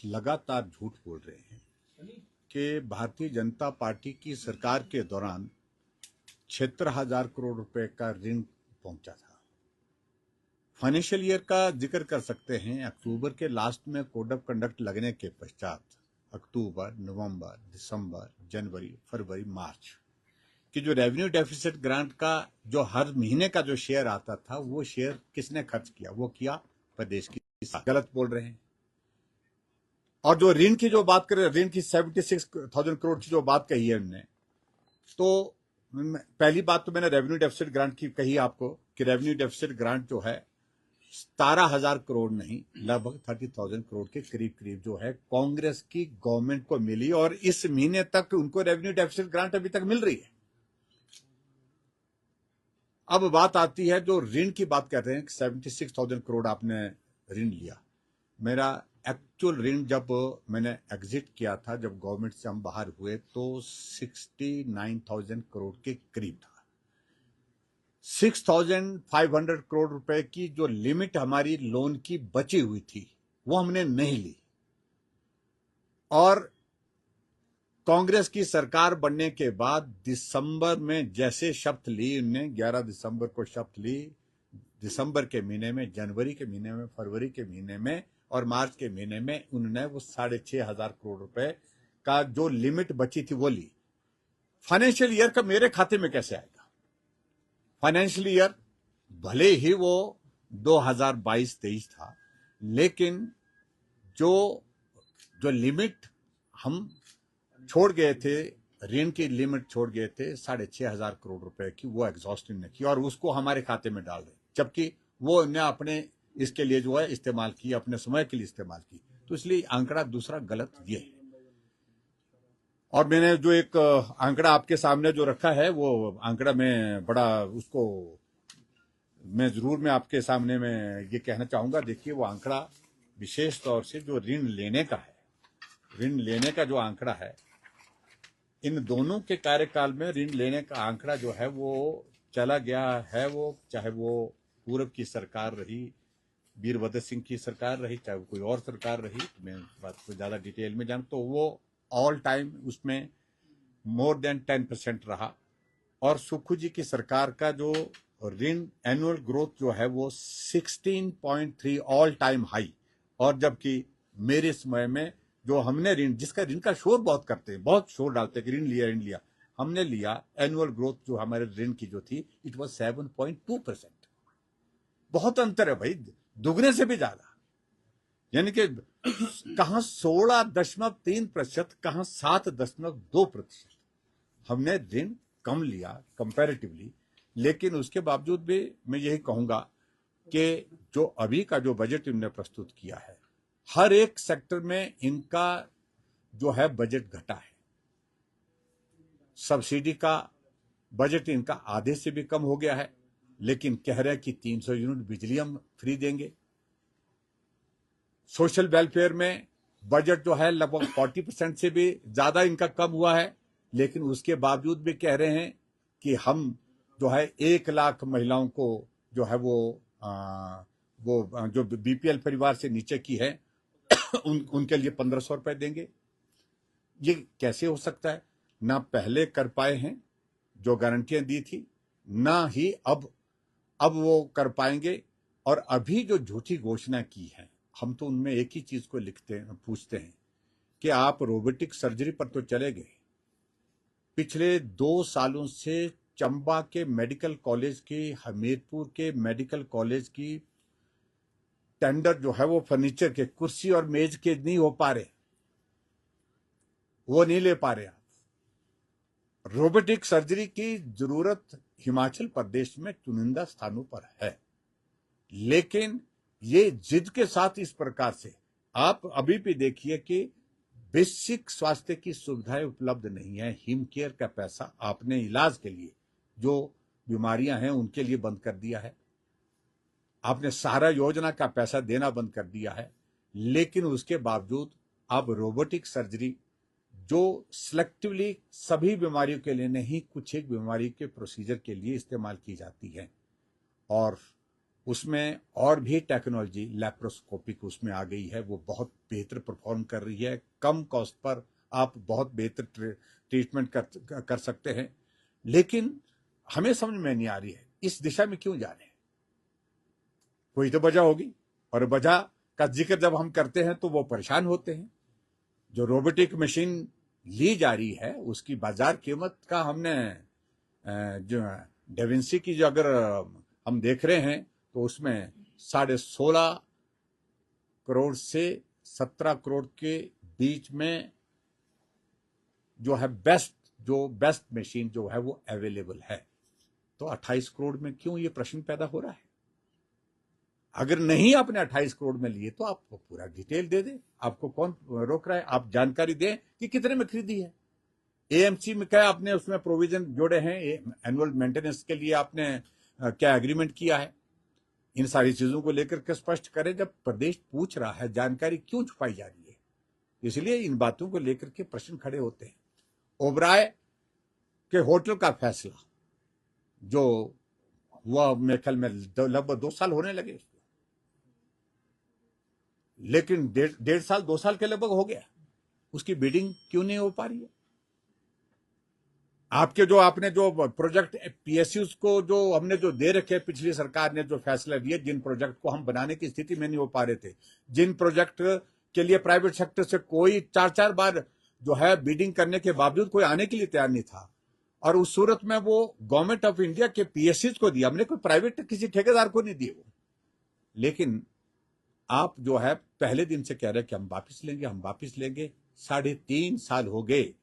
लगातार झूठ बोल रहे हैं कि भारतीय जनता पार्टी की सरकार के दौरान 76,000 करोड़ रुपए का ऋण पहुंचा था। फाइनेंशियल ईयर का जिक्र कर सकते हैं। अक्टूबर के लास्ट में कोड ऑफ कंडक्ट लगने के पश्चात अक्टूबर, नवंबर, दिसंबर, जनवरी, फरवरी, मार्च कि जो रेवेन्यू डेफिसिट ग्रांट का जो हर महीने का जो शेयर आता था, वो शेयर किसने खर्च किया? वो किया प्रदेश की। गलत बोल रहे हैं। और जो ऋण की जो बात करें, ऋण की 76,000 करोड़ की जो बात कही है उन्होंने, तो पहली बात तो मैंने रेवेन्यू डेफिसिट ग्रांट की कही आपको कि रेवेन्यू डेफिसिट ग्रांट जो है 17,000 करोड़ नहीं, लगभग 30,000 करोड़ के करीब करीब जो है कांग्रेस की गवर्नमेंट को मिली, और इस महीने तक उनको रेवेन्यू डेफिसिट ग्रांट अभी तक मिल रही है। अब बात आती है जो ऋण की बात कर रहे हैं, 76,000 करोड़ आपने ऋण लिया। मेरा एक्चुअल ऋण जब मैंने एग्जिट किया था, जब गवर्नमेंट से हम बाहर हुए, तो 69,000 करोड़ के करीब था। 6,500 करोड़ रुपए की जो लिमिट हमारी लोन की बची हुई थी, वो हमने नहीं ली। और कांग्रेस की सरकार बनने के बाद दिसंबर में जैसे शपथ ली उन्होंने, 11 दिसंबर को शपथ ली, दिसंबर के महीने में, जनवरी के महीने में, फरवरी के महीने में और मार्च के महीने में उन्होंने वो 6,500 करोड़ रुपए का जो लिमिट बची थी वो ली। फाइनेंशियल ईयर का मेरे खाते में कैसे आएगा? फाइनेंशियल ईयर भले ही वो 2022-23 था, लेकिन जो लिमिट हम छोड़ गए थे, ऋण की लिमिट छोड़ गए थे 6,500 करोड़ रुपए की, वो एग्जॉस्ट ने की और उसको हमारे खाते में डाल रहे, जबकि वो ने अपने इसके लिए जो है इस्तेमाल की, अपने समय के लिए इस्तेमाल की। तो इसलिए आंकड़ा दूसरा गलत ये है। और मैंने जो एक आंकड़ा आपके सामने जो रखा है, वो आंकड़ा में बड़ा उसको मैं आपके सामने में ये कहना चाहूंगा। देखिए, वो आंकड़ा विशेष तौर से जो ऋण लेने का है, ऋण लेने का जो आंकड़ा है, इन दोनों के कार्यकाल में ऋण लेने का आंकड़ा जो है वो चला गया है। वो चाहे वो पूर्व की सरकार रही, वीरभद्र सिंह की सरकार रही, चाहे वो कोई और सरकार रही, मैं बात को ज्यादा डिटेल में जान, तो वो ऑल टाइम उसमें मोर देन 10% रहा। और सुक्खू जी की सरकार का जो ऋण एनुअल ग्रोथ जो है वो 16.3 ऑल टाइम हाई। और जबकि मेरे समय में जो हमने ऋण, जिसका ऋण का शोर बहुत करते हैं, बहुत शोर डालते हैं कि ऋण लिया, हमने लिया, एनुअल ग्रोथ जो हमारे ऋण की जो थी, इट वॉज 7.2%। बहुत अंतर है भाई, दुगने से भी ज्यादा। यानी कि कहां 16.3%, कहां 7.2% हमने ऋण कम लिया कंपैरेटिवली। लेकिन उसके बावजूद भी मैं यही कहूंगा कि जो अभी का जो बजट इन्होंने प्रस्तुत किया है, हर एक सेक्टर में इनका जो है बजट घटा है। सब्सिडी का बजट इनका आधे से भी कम हो गया है, लेकिन कह रहे हैं कि 300 यूनिट बिजली हम फ्री देंगे। सोशल वेलफेयर में बजट जो है लगभग 40% से भी ज्यादा इनका कम हुआ है, लेकिन उसके बावजूद भी कह रहे हैं कि हम जो है 1 लाख महिलाओं को जो है वो जो बीपीएल परिवार से नीचे की है उनके लिए 1,500 रुपए देंगे। ये कैसे हो सकता है? ना पहले कर पाए हैं जो गारंटियां दी थी, ना ही अब वो कर पाएंगे। और अभी जो झूठी घोषणा की है, हम तो उनमें एक ही चीज को पूछते हैं कि आप रोबोटिक सर्जरी पर तो चले गए। पिछले 2 सालों से चंबा के मेडिकल कॉलेज की, हमीरपुर के मेडिकल कॉलेज की टेंडर जो है वो फर्नीचर के, कुर्सी और मेज के नहीं हो पा रहे, वो नहीं ले पा रहे आप। रोबोटिक सर्जरी की जरूरत हिमाचल प्रदेश में चुनिंदा स्थानों पर है, लेकिन ये जिद के साथ इस प्रकार से आप अभी भी देखिए कि बेसिक स्वास्थ्य की सुविधाएं उपलब्ध नहीं है। हिम केयर का पैसा आपने इलाज के लिए, जो बीमारियां हैं उनके लिए बंद कर दिया है। आपने सहारा योजना का पैसा देना बंद कर दिया है। लेकिन उसके बावजूद अब रोबोटिक सर्जरी जो सिलेक्टिवली सभी बीमारियों के लिए नहीं, कुछ एक बीमारी के प्रोसीजर के लिए इस्तेमाल की जाती है, और उसमें और भी टेक्नोलॉजी लैप्रोस्कोपिक उसमें आ गई है, वो बहुत बेहतर परफॉर्म कर रही है। कम कॉस्ट पर आप बहुत बेहतर ट्रीटमेंट कर सकते हैं। लेकिन हमें समझ में नहीं आ रही है इस दिशा में क्यों जा रहे हैं। कोई तो वजह होगी, और वजह का जिक्र जब हम करते हैं तो वो परेशान होते हैं। जो रोबोटिक मशीन ली जा रही है उसकी बाजार कीमत का हमने जो डेविंसी की जो अगर हम देख रहे हैं तो उसमें 16.5 करोड़ से 17 करोड़ के बीच में जो है बेस्ट मशीन जो है वो अवेलेबल है। तो 28 करोड़ में क्यों ये प्रश्न पैदा हो रहा है। अगर नहीं आपने 28 करोड़ में लिए तो आप पूरा डिटेल दे दें, आपको कौन रोक रहा है। आप जानकारी दें कि कितने में खरीदी है। एएमसी में क्या आपने उसमें प्रोविजन जोड़े हैं, एनुअल मेंटेनेंस के लिए आपने क्या एग्रीमेंट किया है। इन सारी चीजों को लेकर के स्पष्ट करें। जब प्रदेश पूछ रहा है जानकारी क्यों छुपाई जा रही है, इसलिए इन बातों को लेकर के प्रश्न खड़े होते हैं। ओबराय के होटल का फैसला जो हुआ मेरे ख्याल में लगभग 2 साल होने लगे, लेकिन 1.5 साल 2 साल के लगभग हो गया, उसकी बिडिंग क्यों नहीं हो पा रही है। आपके जो आपने जो प्रोजेक्ट पीएसयूज को जो हमने जो दे रखे, पिछली सरकार ने जो फैसला दिए, जिन प्रोजेक्ट को हम बनाने की स्थिति में नहीं हो पा रहे थे, जिन प्रोजेक्ट के लिए प्राइवेट सेक्टर से कोई 4-4 बार जो है बिडिंग करने के बावजूद कोई आने के लिए तैयार नहीं था, और उस सूरत में वो गवर्नमेंट ऑफ इंडिया के पीएसयूज को दिया, हमने कोई प्राइवेट किसी ठेकेदार को नहीं दिए वो। लेकिन आप जो है पहले दिन से कह रहे हैं कि हम वापिस लेंगे, हम वापिस लेंगे। 3.5 साल हो गए,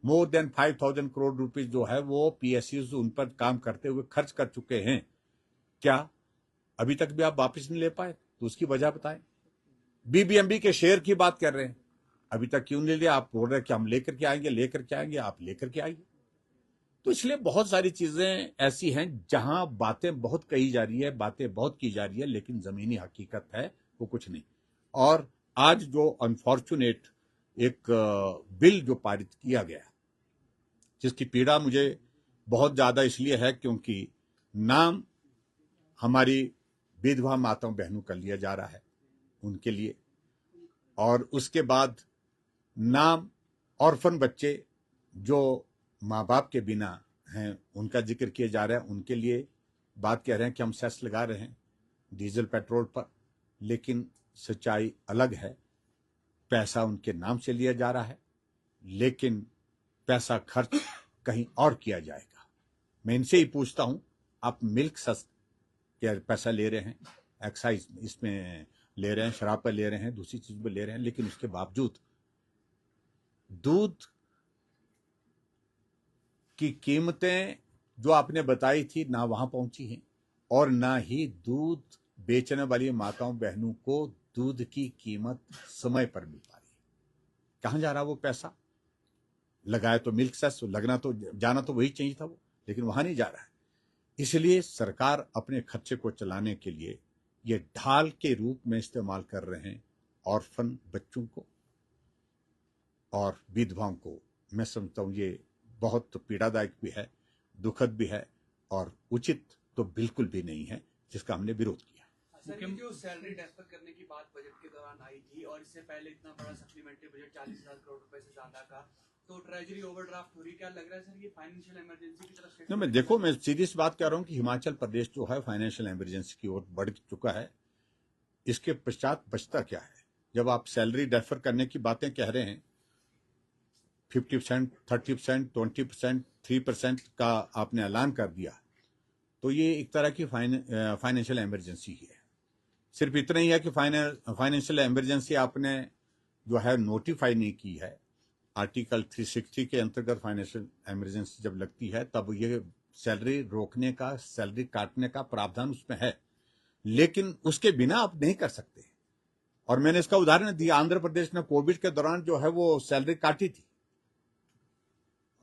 मोर देन 5,000 करोड़ रुपीज जो है वो पीएसयूज उन पर काम करते हुए खर्च कर चुके हैं। क्या अभी तक भी आप वापिस नहीं ले पाए? तो उसकी वजह बताएं। बीबीएमबी के शेयर की बात कर रहे हैं, अभी तक क्यों नहीं लिया? आप बोल रहे हैं कि हम लेकर के आएंगे, आप लेकर के आइए। तो इसलिए बहुत सारी चीजें ऐसी हैं जहां बातें बहुत कही जा रही है, बातें बहुत की जा रही है, लेकिन जमीनी हकीकत है वो कुछ नहीं। और आज जो अनफॉर्चुनेट एक बिल जो पारित किया गया, जिसकी पीड़ा मुझे बहुत ज्यादा इसलिए है क्योंकि नाम हमारी विधवा माताओं बहनों का लिया जा रहा है उनके लिए, और उसके बाद नाम ऑर्फन बच्चे जो माँ बाप के बिना हैं उनका जिक्र किया जा रहा है। उनके लिए बात कह रहे हैं कि हम सेस लगा रहे हैं डीजल पेट्रोल पर, लेकिन सच्चाई अलग है। पैसा उनके नाम से लिया जा रहा है, लेकिन पैसा खर्च कहीं और किया जाएगा। मैं इनसे ही पूछता हूं, आप मिल्क सस क्या पैसा ले रहे हैं, एक्साइज इसमें ले रहे हैं, शराब पर ले रहे हैं, दूसरी चीज पर ले रहे हैं, लेकिन उसके बावजूद दूध की कीमतें जो आपने बताई थी ना वहां पहुंची हैं, और ना ही दूध बेचने वाली माताओं बहनों को दूध की कीमत समय पर मिल पा रही है। कहां जा रहा वो पैसा? लगाया तो मिल्क सेस, लगना तो जाना तो वही चाहिए था वो, लेकिन वहां नहीं जा रहा है। इसलिए सरकार अपने खर्चे को चलाने के लिए ये ढाल के रूप में इस्तेमाल कर रहे हैं ऑर्फन बच्चों को और विधवाओं को। मैं समझता हूं ये बहुत पीड़ादायक भी है, दुखद भी है, और उचित तो बिल्कुल भी नहीं है, जिसका हमने विरोध किया। सर, जो सैलरी डेफर करने की बात बजट के दौरान आई थी, और इससे पहले इतना बड़ा सप्लीमेंट्री बजट 40,000 करोड़ रुपए से ज्यादा का, तो ट्रेजरी ओवरड्राफ्ट हो रही, क्या लग रहा है सर ये फाइनेंशियल इमरजेंसी की तरफ? नहीं, मैं देखो, मैं सीधी सी बात कह रहा हूं कि हिमाचल प्रदेश जो है फाइनेंशियल इमरजेंसी की ओर बढ़ चुका है। इसके पश्चात बचता क्या है? जब आप सैलरी डेफर करने की बातें कह रहे हैं, 50%, 30%, 20%, 3% का आपने ऐलान कर दिया, तो ये एक तरह की फाइनेंशियल इमरजेंसी ही है। सिर्फ इतना ही है कि फाइनेंशियल इमरजेंसी आपने जो है नोटिफाई नहीं की है। आर्टिकल 360 के अंतर्गत फाइनेंशियल इमरजेंसी जब लगती है तब ये सैलरी रोकने का, सैलरी काटने का प्रावधान उसमें है, लेकिन उसके बिना आप नहीं कर सकते। और मैंने इसका उदाहरण दिया, आंध्र प्रदेश ने कोविड के दौरान जो है वो सैलरी काटी थी,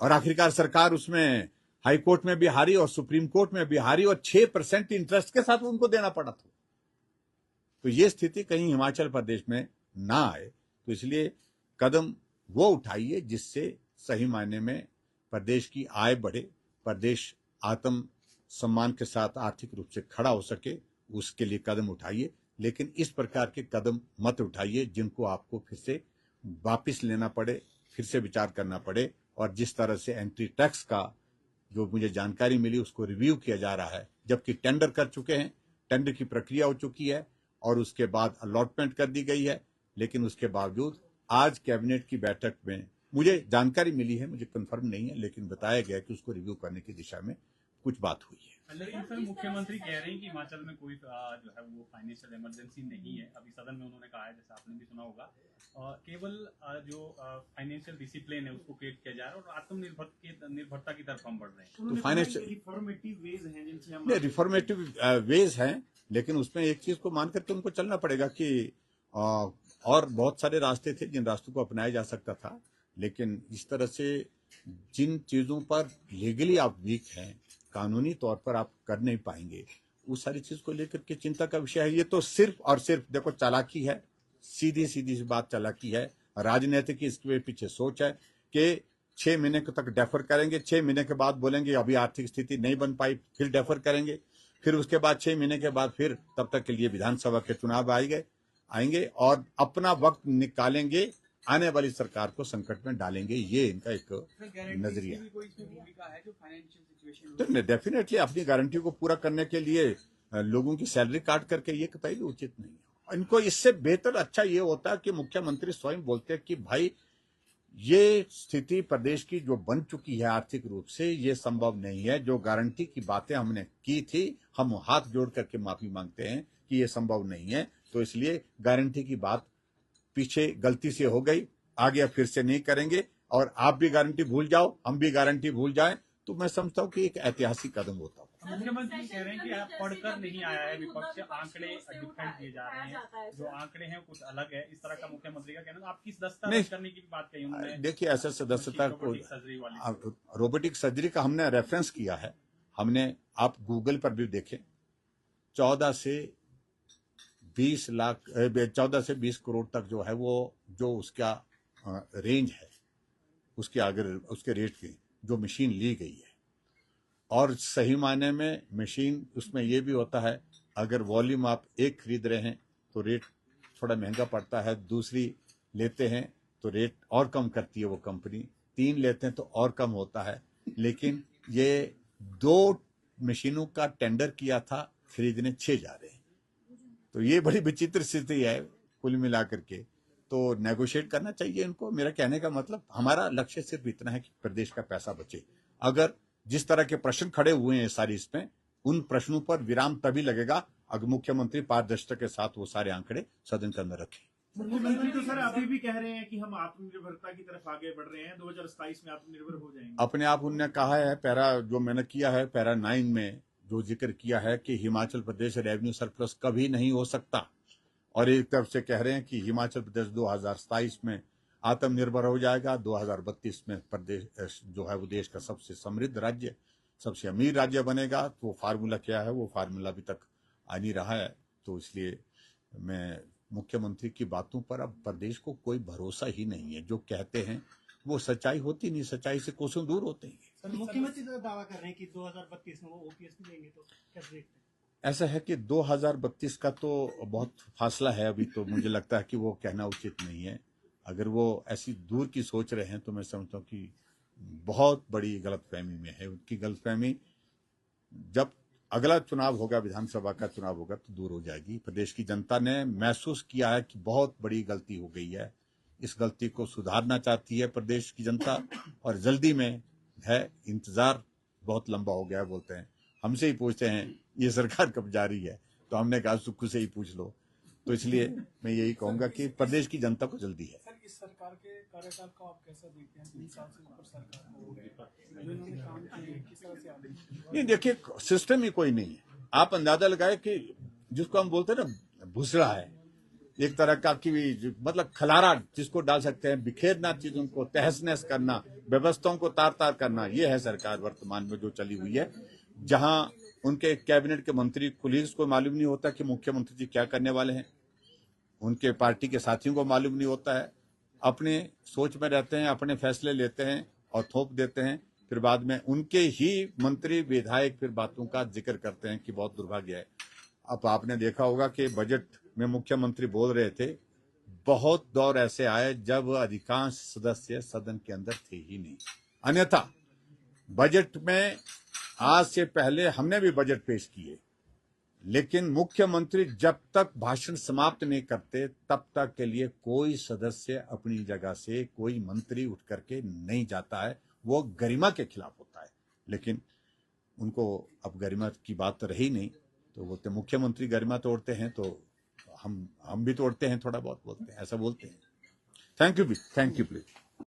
और आखिरकार सरकार उसमें हाई कोर्ट में भी हारी और सुप्रीम कोर्ट में भी हारी, और 6% इंटरेस्ट के साथ उनको देना पड़ा था। तो ये स्थिति कहीं हिमाचल प्रदेश में ना आए, तो इसलिए कदम वो उठाइए जिससे सही मायने में प्रदेश की आय बढ़े, प्रदेश आत्म सम्मान के साथ आर्थिक रूप से खड़ा हो सके, उसके लिए कदम उठाइए, लेकिन इस प्रकार के कदम मत उठाइए जिनको आपको फिर से वापिस लेना पड़े, फिर से विचार करना पड़े। और जिस तरह से एंट्री टैक्स का जो मुझे जानकारी मिली उसको रिव्यू किया जा रहा है, जबकि टेंडर कर चुके हैं, टेंडर की प्रक्रिया हो चुकी है और उसके बाद अलॉटमेंट कर दी गई है, लेकिन उसके बावजूद आज कैबिनेट की बैठक में मुझे जानकारी मिली है, मुझे कंफर्म नहीं है, लेकिन बताया गया कि उसको रिव्यू करने की दिशा में कुछ बात हुई है। लेकिन सर मुख्यमंत्री कह रहे हैं कि हिमाचल में कोई जो है वो फाइनेंशियल इमरजेंसी नहीं है। अभी सदन में उन्होंने कहा है, जैसे आपने भी सुना होगा, केवल जो फाइनेंशियल डिसिप्लिन है उसको क्रिएट किया जा रहा है और आत्मनिर्भरता की तरफ हम बढ़ रहे हैं। तो फाइनेंशियल रिफॉर्मेटिव वेज हैं जिनसे हम रिफॉर्मेटिव वेज हैं, लेकिन उसमें एक चीज को मान करके उनको चलना पड़ेगा कि और बहुत सारे रास्ते थे जिन रास्तों को अपनाया जा सकता था, लेकिन इस तरह से जिन चीजों पर लीगली आप वीक हैं, कानूनी तौर पर आप कर नहीं पाएंगे, उस सारी चीज को लेकर के चिंता का विषय है। ये तो सिर्फ और सिर्फ देखो चालाकी है, सीधी सीधी सी बात चालाकी है, राजनीतिक इसके पीछे सोच है कि 6 महीने तक डेफर करेंगे, 6 महीने के बाद बोलेंगे अभी आर्थिक स्थिति नहीं बन पाई, फिर डेफर करेंगे, फिर उसके बाद 6 महीने के बाद फिर तब तक के लिए विधानसभा के चुनाव आएंगे और अपना वक्त निकालेंगे, आने वाली सरकार को संकट में डालेंगे। ये इनका एक नजरिया तो डेफिनेटली अपनी गारंटी को पूरा करने के लिए लोगों की सैलरी काट करके ये कतई भी उचित नहीं है। इनको इससे बेहतर अच्छा ये होता है कि मुख्यमंत्री स्वयं बोलते हैं कि भाई ये स्थिति प्रदेश की जो बन चुकी है आर्थिक रूप से, ये संभव नहीं है। जो गारंटी की बातें हमने की थी, हम हाथ जोड़ करके माफी मांगते हैं कि ये संभव नहीं है, तो इसलिए गारंटी की बात पीछे गलती से हो गई, आगे फिर से नहीं करेंगे और आप भी गारंटी भूल जाओ, हम भी गारंटी भूल जाएं, तो मैं समझता हूँ कि एक ऐतिहासिक कदम होता है। मुख्यमंत्री कह रहे हैं कि आप पढ़कर नहीं आया है, विपक्ष से आंकड़े डिफेंड किए जा रहे हैं, जो आंकड़े हैं कुछ अलग है, इस तरह का मुख्यमंत्री का कहना। आप किस दस्तावेज करने की बात कही उन्होंने? देखिए ऐसा सदस्यता को रोबोटिक सर्जरी का हमने रेफरेंस किया है, हमने आप गूगल पर भी देखें, 14 से 20 करोड़ तक जो है वो जो उसका रेंज है, उसके अगर उसके रेट की जो मशीन ली गई है, और सही मायने में मशीन उसमें ये भी होता है, अगर वॉल्यूम आप एक खरीद रहे हैं तो रेट थोड़ा महंगा पड़ता है, दूसरी लेते हैं तो रेट और कम करती है वो कंपनी, 3 लेते हैं तो और कम होता है। लेकिन ये 2 मशीनों का टेंडर किया था, खरीदने 6 जा रहे हैं, तो ये बड़ी विचित्र स्थिति है कुल मिलाकर के। तो नेगोशिएट करना चाहिए इनको। मेरा कहने का मतलब हमारा लक्ष्य सिर्फ इतना है कि प्रदेश का पैसा बचे। अगर जिस तरह के प्रश्न खड़े हुए हैं सारी इसमें, उन प्रश्नों पर विराम तभी लगेगा अगर मुख्यमंत्री पारदर्शिता के साथ वो सारे आंकड़े सदन के अंदर रखें। मुख्यमंत्री तो सर अभी भी कह रहे हैं कि हम आत्मनिर्भरता की तरफ आगे बढ़ रहे हैं, 2027 में आत्मनिर्भर हो जाएंगे। अपने आप उन्होंने कहा है, पैरा जो मैंने किया है, पैरा 9 में जो जिक्र किया है कि हिमाचल प्रदेश रेवेन्यू सरप्लस कभी नहीं हो सकता, और एक तरफ से कह रहे हैं कि हिमाचल प्रदेश 2027 में आत्मनिर्भर हो जाएगा, 2032 में प्रदेश जो है वो देश का सबसे समृद्ध राज्य, सबसे अमीर राज्य बनेगा। तो वो फार्मूला क्या है, वो फार्मूला अभी तक आ नहीं रहा है। तो इसलिए मैं मुख्यमंत्री की बातों पर अब प्रदेश को कोई भरोसा ही नहीं है। जो कहते हैं वो सच्चाई होती नहीं, सच्चाई से कोसों दूर होते हैं। सर मुख्यमंत्री तो दावा कर रहे हैं कि 2032 में वो ओपीएस भी देंगे, तो कैसे देखते हैं? ऐसा है कि 2032 का तो बहुत फासला है अभी, तो मुझे लगता है कि वो कहना उचित नहीं है। अगर वो ऐसी दूर की सोच रहे हैं तो मैं समझता हूँ कि बहुत बड़ी गलतफहमी में है। उनकी गलतफहमी जब अगला चुनाव होगा, विधानसभा का चुनाव होगा, तो दूर हो जाएगी। प्रदेश की जनता ने महसूस किया है कि बहुत बड़ी गलती हो गई है, इस गलती को सुधारना चाहती है प्रदेश की जनता, और जल्दी में है। इंतजार बहुत लंबा हो गया है। बोलते हैं, हमसे ही पूछते हैं ये सरकार कब जा रही है, तो हमने कहा सुख से ही पूछ लो। तो इसलिए मैं यही कहूंगा कि प्रदेश की जनता को जल्दी है। सर इस सरकार के कार्यकाल को आप कैसा देखते हैं? 3 साल से ऊपर सरकार हो गई, जो इन्होंने काम किए किस तरह से आप देखते हैं? नहीं, देखिए सिस्टम ही कोई नहीं है। आप अंदाजा लगाए कि जिसको हम बोलते हैं ना भूसड़ा है, एक तरह का कि मतलब खलारा जिसको डाल सकते हैं, बिखेरना चीजों को, तहस नहस करना, व्यवस्थाओं को तार तार करना, ये है सरकार वर्तमान में जो चली हुई है। जहां उनके कैबिनेट के मंत्री कुलीग्स को मालूम नहीं होता कि मुख्यमंत्री जी क्या करने वाले हैं, उनके पार्टी के साथियों को मालूम नहीं होता है, अपने सोच में रहते हैं, अपने फैसले लेते हैं और थोप देते हैं। फिर बाद में उनके ही मंत्री विधायक फिर बातों का जिक्र करते हैं कि बहुत दुर्भाग्य है। अब आपने देखा होगा कि बजट में मुख्यमंत्री बोल रहे थे, बहुत दौर ऐसे आए जब अधिकांश सदस्य सदन के अंदर थे ही नहीं। अन्यथा बजट में आज से पहले हमने भी बजट पेश किए, लेकिन मुख्यमंत्री जब तक भाषण समाप्त नहीं करते तब तक के लिए कोई सदस्य अपनी जगह से, कोई मंत्री उठ करके नहीं जाता है। वो गरिमा के खिलाफ होता है, लेकिन उनको अब गरिमा की बात तो रही नहीं, तो बोलते मुख्यमंत्री गरिमा तोड़ते हैं, तो हम भी तोड़ते हैं, थोड़ा बहुत बोलते हैं, ऐसा बोलते हैं। Thank you please.